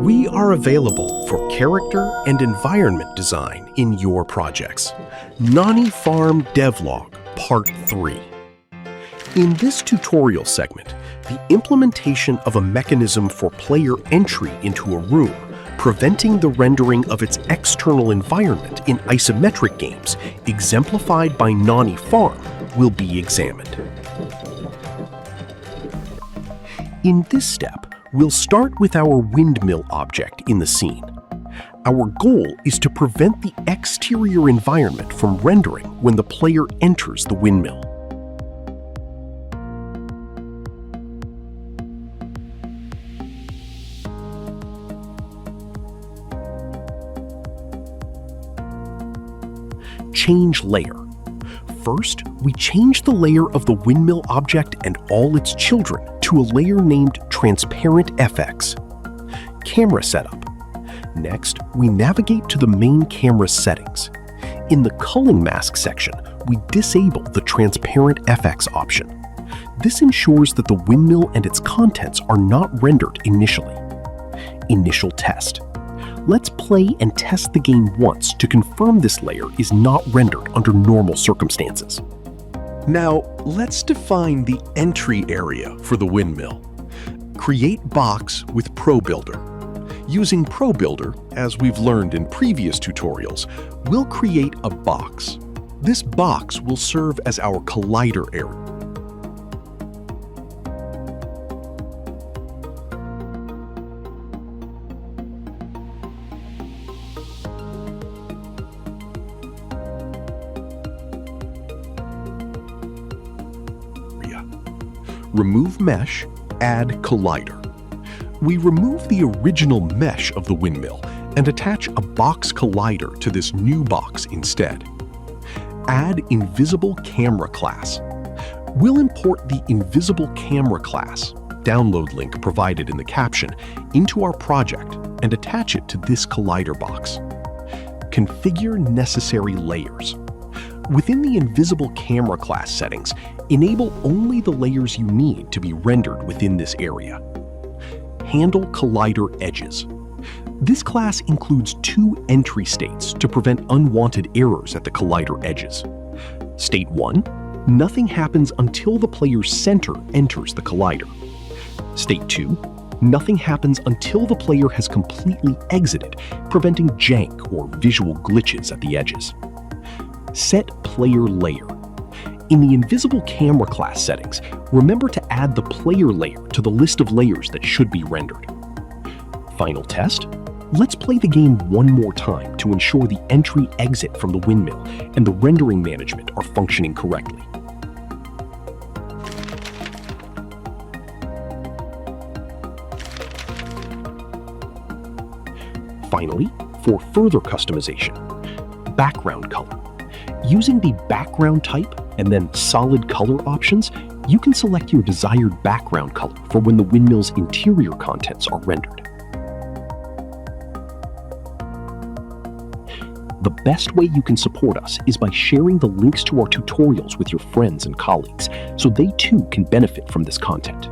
We are available for character and environment design in your projects. Nani Farm Devlog, Part 3. In this tutorial segment, the implementation of a mechanism for player entry into a room, preventing the rendering of its external environment in isometric games, exemplified by Nani Farm, will be examined. In this step, we'll start with our windmill object in the scene. Our goal is to prevent the exterior environment from rendering when the player enters the windmill. Change layer. First, we change the layer of the windmill object and all its children to a layer named Transparent FX. Camera setup. Next, we navigate to the main camera settings. In the Culling mask section, we disable the Transparent FX option. This ensures that the windmill and its contents are not rendered initially. Initial test. Let's play and test the game once to confirm this layer is not rendered under normal circumstances. Now, let's define the entry area for the windmill. Create box with ProBuilder. Using ProBuilder, as we've learned in previous tutorials, we'll create a box. This box will serve as our collider area. Remove mesh, add collider. We remove the original mesh of the windmill and attach a box collider to this new box instead. Add invisible camera class. We'll import the invisible camera class, download link provided in the caption, into our project and attach it to this collider box. Configure necessary layers. Within the invisible camera class settings, enable only the layers you need to be rendered within this area. Handle collider edges. This class includes two entry states to prevent unwanted errors at the collider edges. State 1, nothing happens until the player's center enters the collider. State 2, nothing happens until the player has completely exited, preventing jank or visual glitches at the edges. Set player layer. In the invisible camera class settings, remember to add the player layer to the list of layers that should be rendered. Final test. Let's play the game one more time to ensure the entry-exit from the windmill and the rendering management are functioning correctly. Finally, for further customization, background color. Using the background type and then solid color options, you can select your desired background color for when the windmill's interior contents are rendered. The best way you can support us is by sharing the links to our tutorials with your friends and colleagues so they too can benefit from this content.